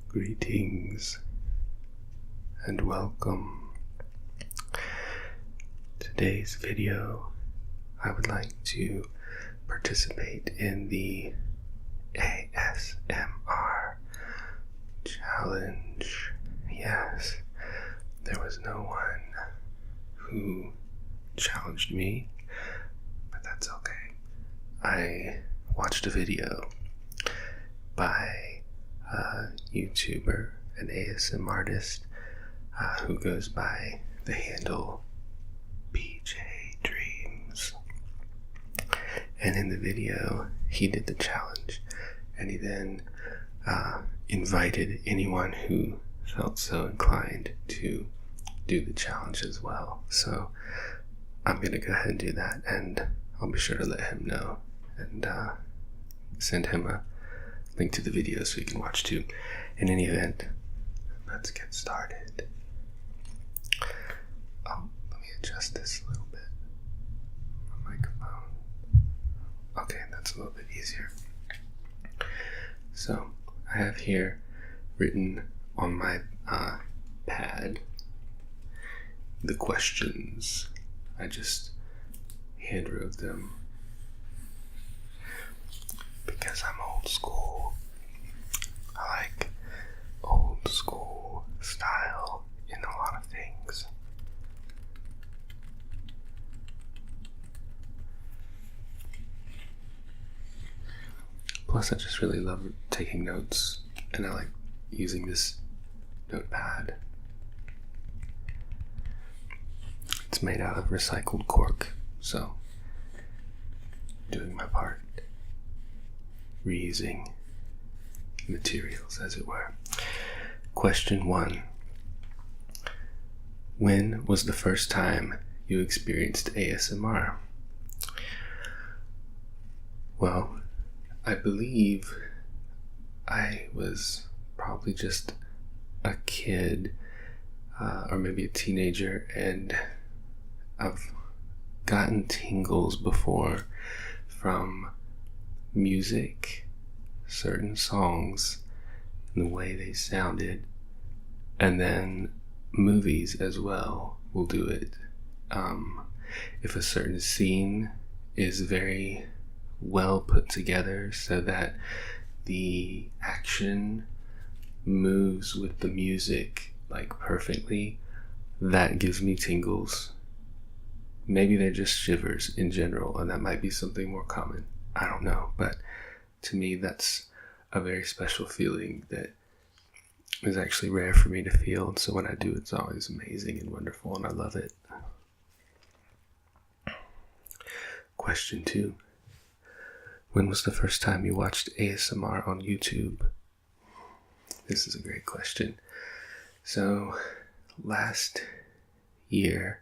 Greetings and welcome. Today's video, I would like to participate in the ASMR challenge. Yes, there was no one who challenged me, but that's okay. I watched a video by a YouTuber, an ASMR artist, who goes by the handle PJ Dreams. And in the video, he did the challenge, and he then invited anyone who felt so inclined to do the challenge as well. So I'm gonna go ahead and do that, and I'll be sure to let him know and send him a link to the video so you can watch too. In any event, let's get started. Let me adjust this a little bit. My microphone. Okay, that's a little bit easier. So I have here written on my pad the questions. I just hand wrote them because I'm old school. I like old school style in a lot of things. Plus, I just really love taking notes, and I like using this notepad. It's made out of recycled cork, so doing my part, reusing materials, as it were. Question 1. When was the first time you experienced ASMR? Well, I believe I was probably just a kid, or maybe a teenager, and I've gotten tingles before from music, certain songs, and the way they sounded, and then movies as well will do it. If a certain scene is very well put together so that the action moves with the music like perfectly, that gives me tingles. Maybe they're just shivers in general, and that might be something more common. I don't know, but to me that's a very special feeling that is actually rare for me to feel. So when I do, it's always amazing and wonderful, and I love it. Question 2. When was the first time you watched ASMR on YouTube? This is a great question. So last year,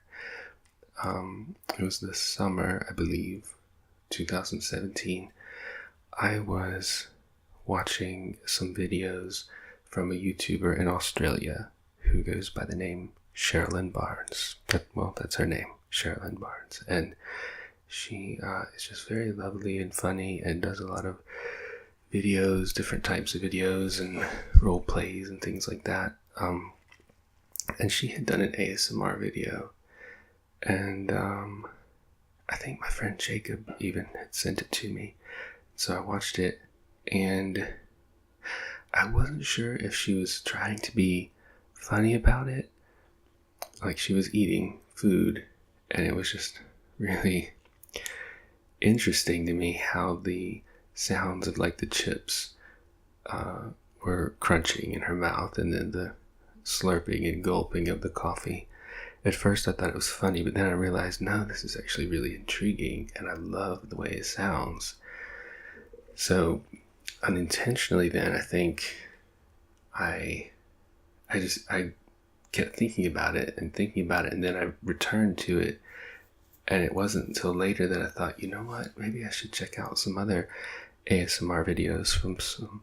it was the summer, I believe, 2017, I was watching some videos from a YouTuber in Australia who goes by the name Cherylyn Barnes. That's her name, Cherylyn Barnes. And she is just very lovely and funny and does a lot of videos, different types of videos and role plays and things like that. And she had done an ASMR video, and I think my friend Jacob even had sent it to me. So I watched it, and I wasn't sure if she was trying to be funny about it, like she was eating food, and it was just really interesting to me how the sounds of like the chips were crunching in her mouth, and then the slurping and gulping of the coffee. At first I thought it was funny, but then I realized, no, this is actually really intriguing, and I love the way it sounds. So unintentionally then, I think I kept thinking about it, and then I returned to it. And it wasn't until later that I thought, you know what, maybe I should check out some other ASMR videos from some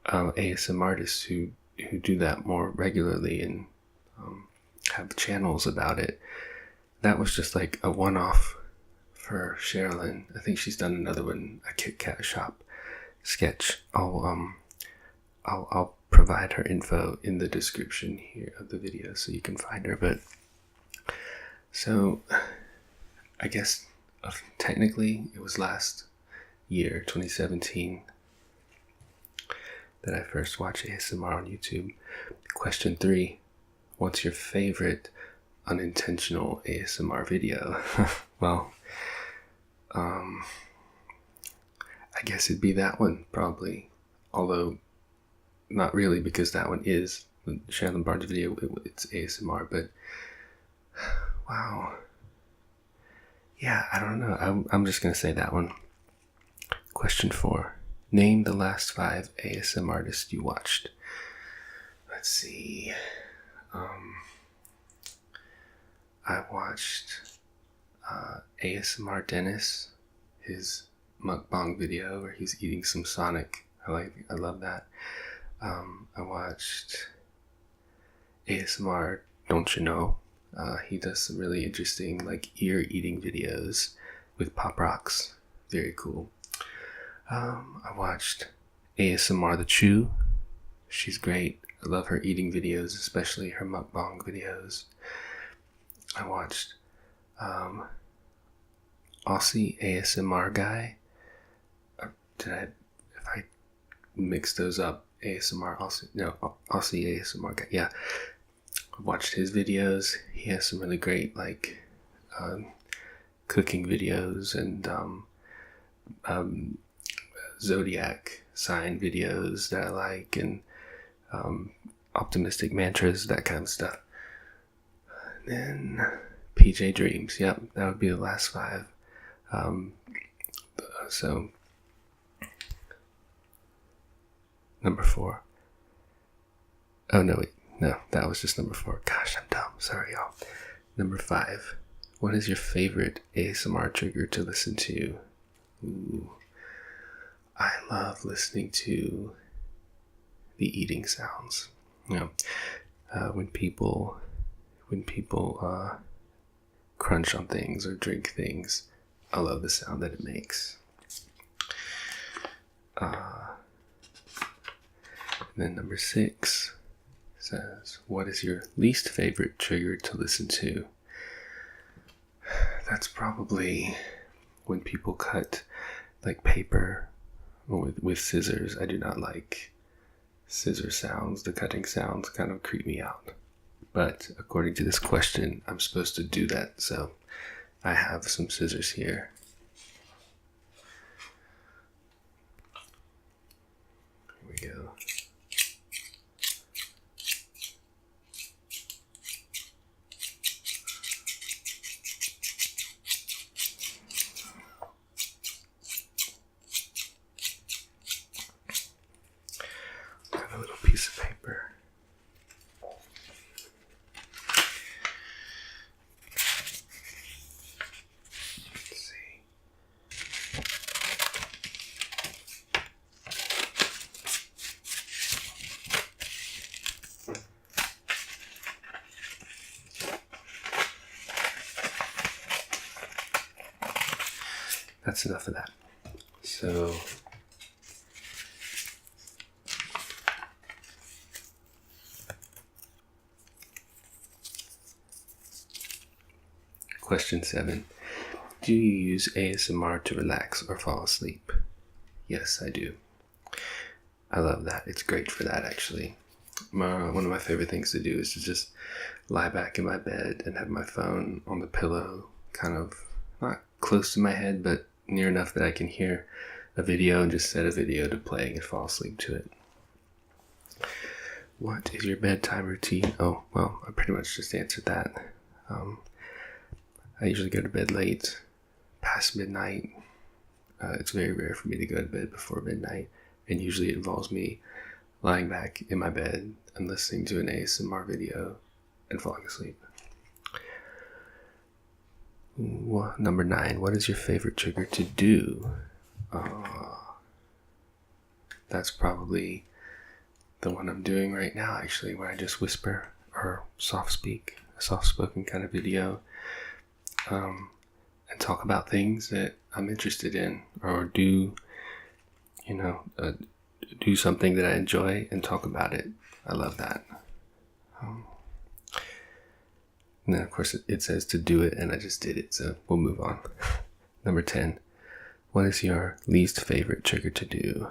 ASMR artists who do that more regularly and have channels about it. That was just like a one-off for Cherylyn. I think she's done another one, a Kit Kat shop sketch. I'll provide her info in the description here of the video so you can find her. But so I guess technically it was last year, 2017, that I first watched ASMR on YouTube. Question 3, what's your favorite unintentional ASMR video? Well, I guess it'd be that one, probably. Although, not really, because that one is the Cherylyn Barnes video, it's ASMR, but wow. Yeah, I don't know. I'm just going to say that one. Question 4. Name the last 5 ASMR artists you watched. Let's see. I watched ASMR Dennis, his mukbang video where he's eating some Sonic. I love that. I watched ASMR Don't You Know. He does some really interesting ear eating videos with pop rocks. Very cool. I watched ASMR The Chew. She's great. I love her eating videos, especially her mukbang videos. I watched aussieASMRguy. If I mix those up, aussieASMRguy. Yeah, I watched his videos. He has some really great cooking videos and zodiac sign videos that I like, and optimistic mantras, that kind of stuff. And then PJ Dreams, yep, that would be the last 5. So number 4. Oh no, wait, no, that was just number 4. Gosh, I'm dumb. Sorry, y'all. Number 5. What is your favorite ASMR trigger to listen to? Ooh. I love listening to the eating sounds. When people crunch on things or drink things, I love the sound that it makes. Then number 6 says, what is your least favorite trigger to listen to? That's probably when people cut paper with scissors. I do not like scissor sounds. The cutting sounds kind of creep me out. But according to this question, I'm supposed to do that, so I have some scissors here. Here we go. Got a little piece of paper. That's enough of that. So question 7. Do you use ASMR to relax or fall asleep? Yes, I do. I love that. It's great for that, actually. One of my favorite things to do is to just lie back in my bed and have my phone on the pillow, kind of not close to my head, but near enough that I can hear a video, and just set a video to playing and fall asleep to it. What is your bedtime routine? Oh, well, I pretty much just answered that. I usually go to bed late, past midnight. It's very rare for me to go to bed before midnight, and usually it involves me lying back in my bed and listening to an ASMR video and falling asleep. Number 9, what is your favorite trigger to do? That's probably the one I'm doing right now, actually, where I just whisper or soft speak, a soft spoken kind of video, and talk about things that I'm interested in, or do do something that I enjoy and talk about it. I love that. And then, of course, it says to do it, and I just did it, so we'll move on. Number 10. What is your least favorite trigger to do?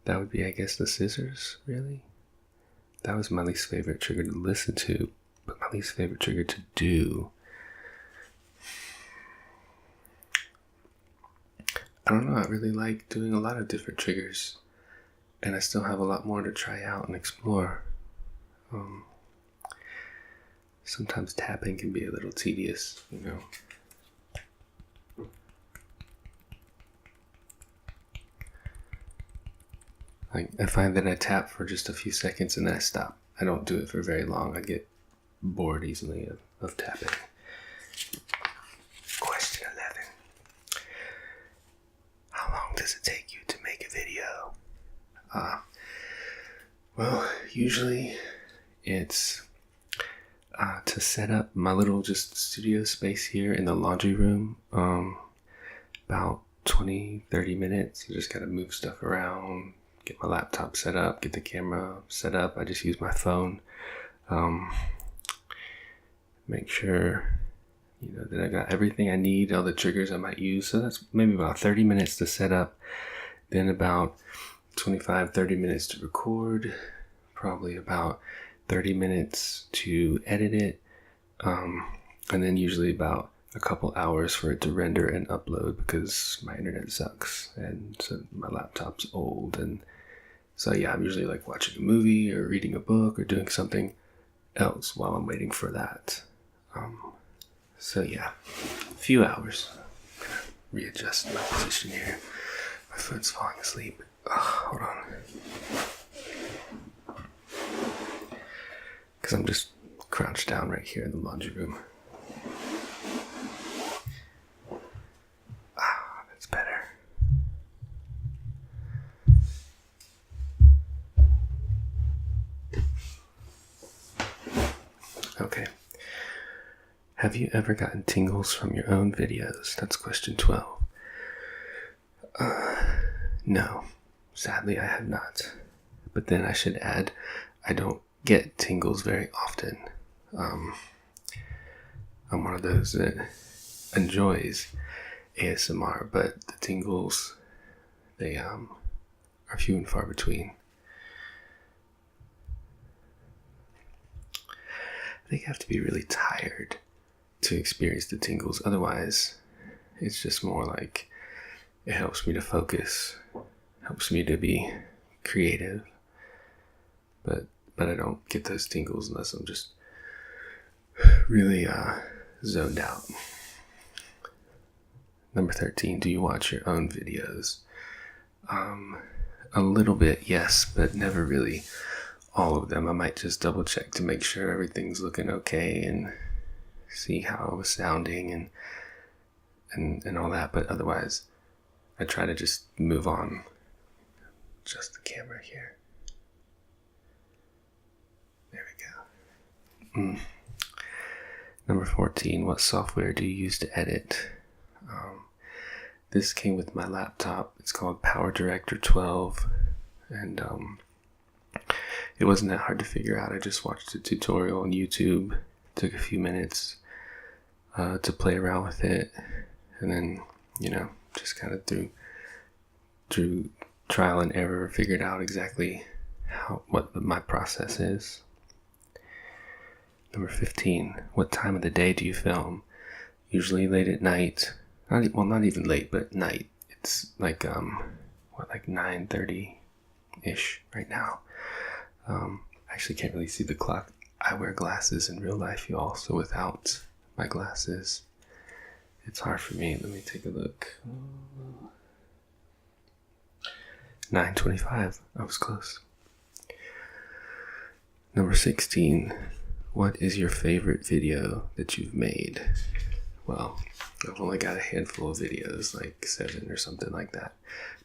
That would be, I guess, the scissors, really? That was my least favorite trigger to listen to, but my least favorite trigger to do. I don't know, I really like doing a lot of different triggers, and I still have a lot more to try out and explore. Sometimes tapping can be a little tedious, you know. Like, I find that I tap for just a few seconds and then I stop. I don't do it for very long. I get bored easily of tapping. Question 11. How long does it take you to make a video? Well, usually it's to set up my little just studio space here in the laundry room. About 20-30 minutes. I just gotta move stuff around, get my laptop set up, get the camera set up. I just use my phone. Make sure, that I got everything I need, all the triggers I might use. So that's maybe about 30 minutes to set up. Then about 25-30 minutes to record. Probably about 30 minutes to edit it. And then usually about a couple hours for it to render and upload because my internet sucks and so my laptop's old. And so yeah, I'm usually like watching a movie or reading a book or doing something else while I'm waiting for that. So yeah, a few hours. I'm gonna readjust my position here. My foot's falling asleep. Hold on. Because I'm just crouched down right here in the laundry room. That's better. Okay. Have you ever gotten tingles from your own videos? That's question 12. No. Sadly, I have not. But then I should add, I don't get tingles very often. I'm one of those that enjoys ASMR, but the tingles, they are few and far between. I think I have to be really tired to experience the tingles. Otherwise, it's just more like it helps me to focus, helps me to be creative. But I don't get those tingles unless I'm just really zoned out. Number 13, do you watch your own videos? A little bit, yes, but never really all of them. I might just double check to make sure everything's looking okay and see how I was sounding and all that, but otherwise I try to just move on. Just the camera here. There we go. Number 14, what software do you use to edit? This came with my laptop. It's called Power Director 12, and it wasn't that hard to figure out. I just watched a tutorial on YouTube. Took a few minutes to play around with it, and then just kind of through trial and error figured out exactly what my process is. Number 15, what time of the day do you film? Usually late at night. Not even late, but night. It's like 9:30-ish right now. I actually can't really see the clock. I wear glasses in real life, y'all, so without my glasses, it's hard for me. Let me take a look. 9:25. I was close. Number 16. What is your favorite video that you've made? Well, I've only got a handful of videos, like 7 or something like that.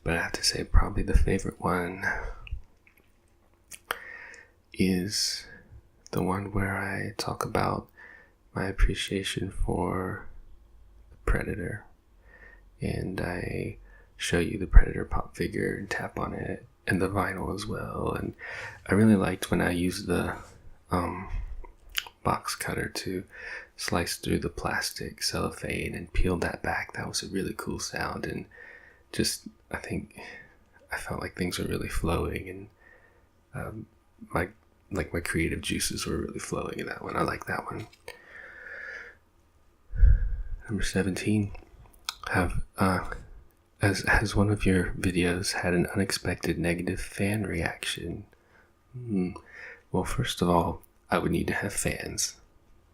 But I have to say probably the favorite one is the one where I talk about my appreciation for the Predator, and I show you the Predator pop figure and tap on it, and the vinyl as well. And I really liked when I used the box cutter to slice through the plastic cellophane and peel that back. That was a really cool sound, and just I felt like things were really flowing, and my creative juices were really flowing in that one. I like that one. Number 17. Has one of your videos had an unexpected negative fan reaction? Well, first of all, I would need to have fans,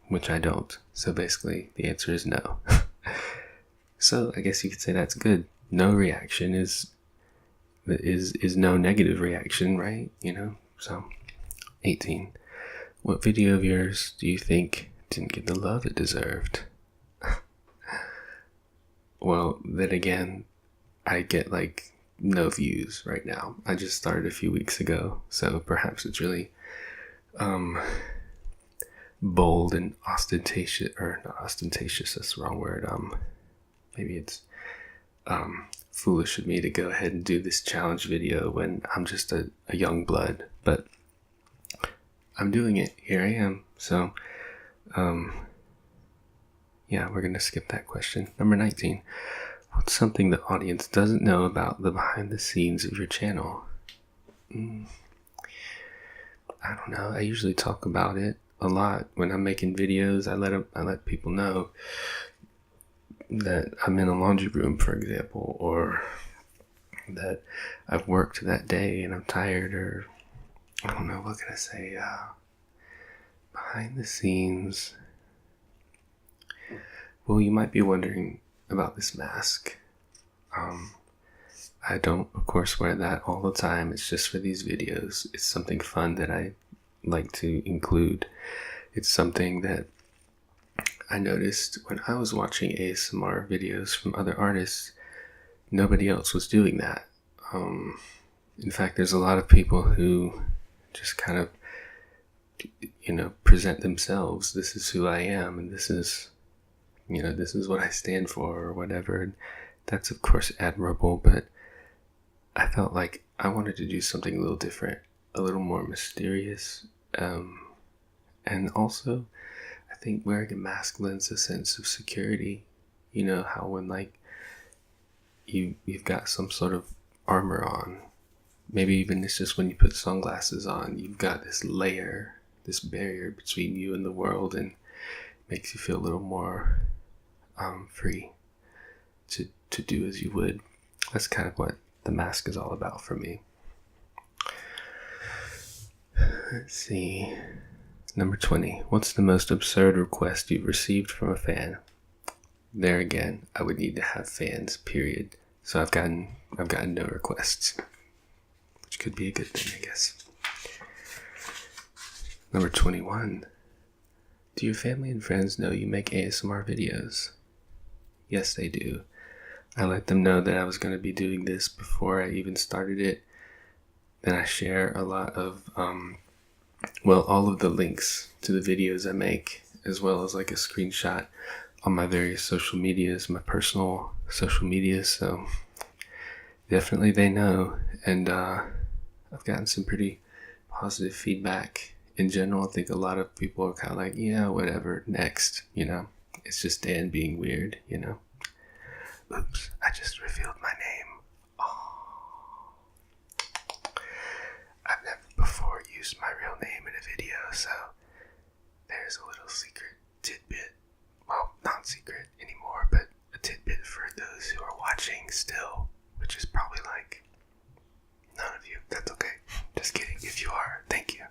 which I don't. So basically, the answer is no. So I guess you could say that's good. No reaction is no negative reaction, right? So 18. What video of yours do you think didn't get the love it deserved? Well, then again, I get no views right now. I just started a few weeks ago, so perhaps it's really bold and ostentatious, or not ostentatious, that's the wrong word. Maybe it's foolish of me to go ahead and do this challenge video when I'm just a young blood, but I'm doing it. Here I am. So yeah, we're gonna skip that question. Number 19. What's something the audience doesn't know about the behind the scenes of your channel? I don't know. I usually talk about it a lot when I'm making videos. I let people know that I'm in a laundry room, for example, or that I've worked that day and I'm tired, or I don't know, what can I say? Behind the scenes. Well, you might be wondering about this mask. I don't, of course, wear that all the time. It's just for these videos. It's something fun that I like to include. It's something that I noticed when I was watching ASMR videos from other artists. Nobody else was doing that. In fact, there's a lot of people who just kind of, present themselves. This is who I am, and this is what I stand for, or whatever. And that's, of course, admirable, but I felt like I wanted to do something a little different, a little more mysterious. And also, I think wearing a mask lends a sense of security. You know how when you've got some sort of armor on, maybe even it's just when you put sunglasses on, you've got this layer, this barrier between you and the world, and makes you feel a little more free to do as you would. That's kind of what the mask is all about for me. Let's see. Number 20. What's the most absurd request you've received from a fan? There again, I would need to have fans, period. So I've gotten no requests, which could be a good thing, I guess. Number 21. Do your family and friends know you make ASMR videos? Yes, they do. I let them know that I was going to be doing this before I even started it. Then I share a lot of, all of the links to the videos I make, as well as a screenshot on my various social medias, my personal social medias. So definitely they know. And I've gotten some pretty positive feedback. In general, I think a lot of people are kind of like, yeah, whatever, next, It's just Dan being weird, Oops, I just revealed my name. Oh. I've never before used my real name in a video, so there's a little secret tidbit. Well, not secret anymore, but a tidbit for those who are watching still, which is probably none of you. That's okay. Just kidding. If you are, thank you.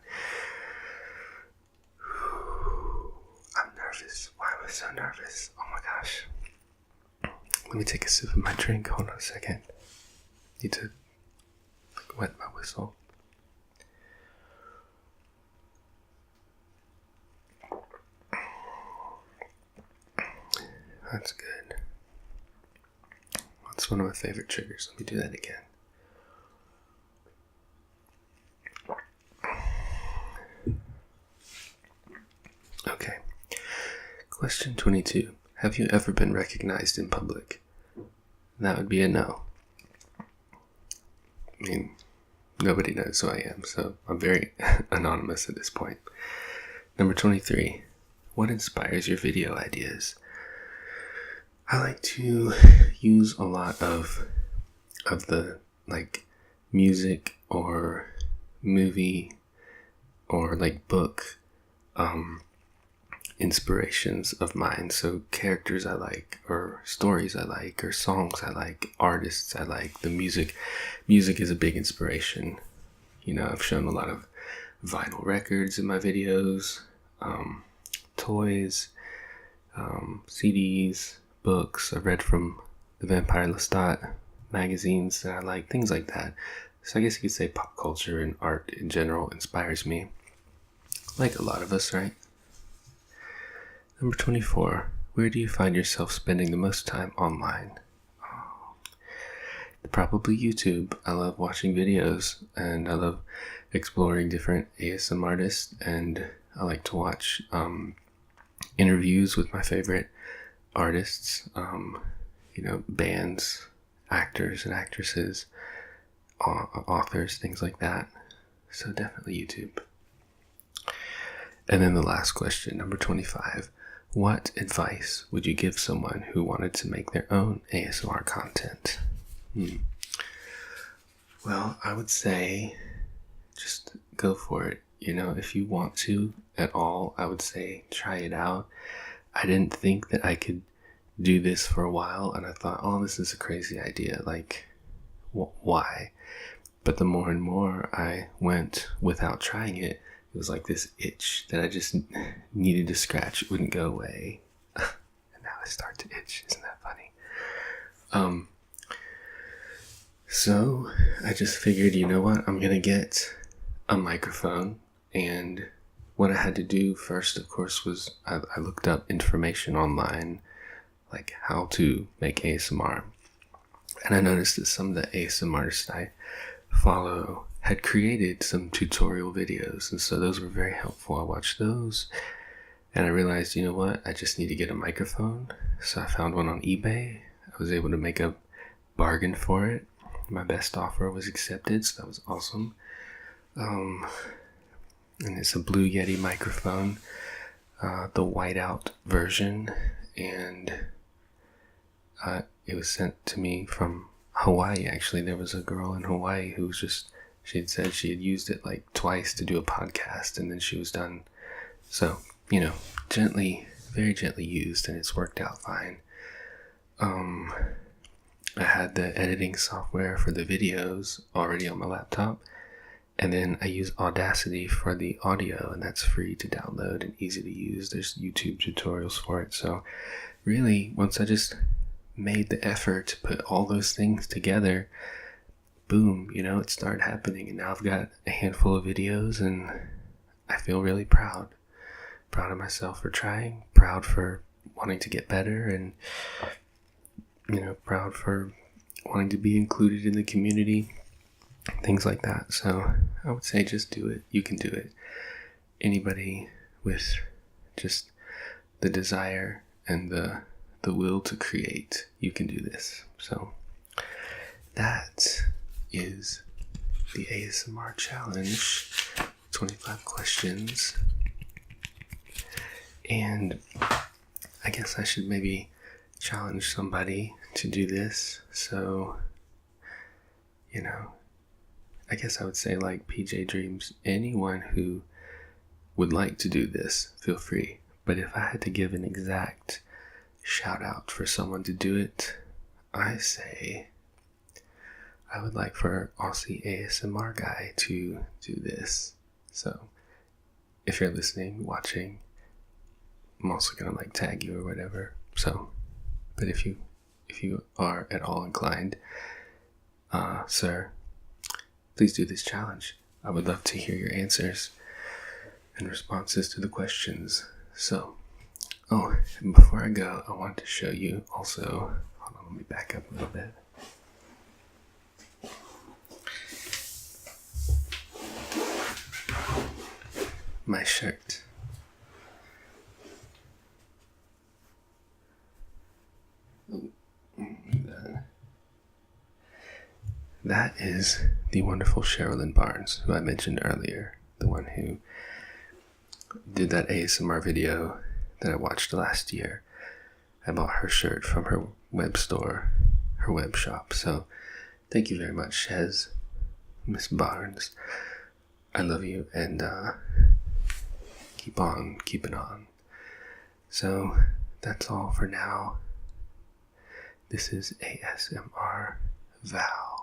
I'm nervous. Why am I so nervous? Oh my gosh. Let me take a sip of my drink. Hold on a second. Need to wet my whistle. That's good. That's one of my favorite triggers. Let me do that again. Okay. Question 22. have you ever been recognized in public? That would be a no. I mean, nobody knows who I am, so I'm very anonymous at this point. Number 23. What inspires your video ideas? I like to use a lot of the like music or movie or like book inspirations of mine. So characters I like, or stories I like, or songs I like, artists I like. The music is a big inspiration. You know, I've shown a lot of vinyl records in my videos, toys, CDs, books I've read from the Vampire Lestat magazines that I like, things like that. So I guess you could say pop culture and art in general inspires me, like a lot of us, right? Number 24. Where do you find yourself spending the most time online? Probably YouTube. I love watching videos, and I love exploring different ASMR artists, and I like to watch interviews with my favorite artists, bands, actors and actresses, authors, things like that. So definitely YouTube. And then the last question, number 25. What advice would you give someone who wanted to make their own ASMR content? Well, I would say just go for it. You know, if you want to at all, I would say try it out. I didn't think that I could do this for a while, and I thought, oh, this is a crazy idea. Like, why? But the more and more I went without trying it, it was like this itch that I just needed to scratch. It wouldn't go away. And now I start to itch. Isn't that funny? So I just figured, you know what? I'm going to get a microphone. And what I had to do first, of course, was I looked up information online, like how to make ASMR. And I noticed that some of the ASMR artists I follow had created some tutorial videos, and so those were very helpful. I watched those, and I realized, you know what, I just need to get a microphone. So I found one on eBay. I was able to make a bargain for it. My best offer was accepted, so that was awesome. And it's a Blue Yeti microphone, the whiteout version, and it was sent to me from Hawaii. Actually, there was a girl in Hawaii who was just, she had said she had used it like twice to do a podcast, and then she was done. So, you know, very gently used, and it's worked out fine. I had the editing software for the videos already on my laptop, and then I use Audacity for the audio, and that's free to download and easy to use. There's YouTube tutorials for it. So really, once I just made the effort to put all those things together, boom, you know, it started happening, and now I've got a handful of videos, and I feel really proud of myself for trying, proud for wanting to get better, and, you know, proud for wanting to be included in the community, things like that. So I would say just do it. You can do it. Anybody with just the desire and the will to create, you can do this. So that is the ASMR challenge, 25 questions. And I guess I should maybe challenge somebody to do this. So, you know, I guess I would say, like PJ Dreams, anyone who would like to do this, feel free. But if I had to give an exact shout out for someone to do it, I say I would like for aussieASMRguy to do this. So if you're listening, watching, I'm also gonna like tag you or whatever. So, but if you are at all inclined, sir, please do this challenge. I would love to hear your answers and responses to the questions. So, and before I go, I want to show you also, hold on, let me back up a little bit. My shirt. that is the wonderful Cherylyn Barnes, who I mentioned earlier, the one who did that ASMR video that I watched last year. I bought her shirt from her web store, her web shop. So thank you very much, Shez, Miss Barnes. I love you, and keep on keeping on. So that's all for now. This is ASMR Val.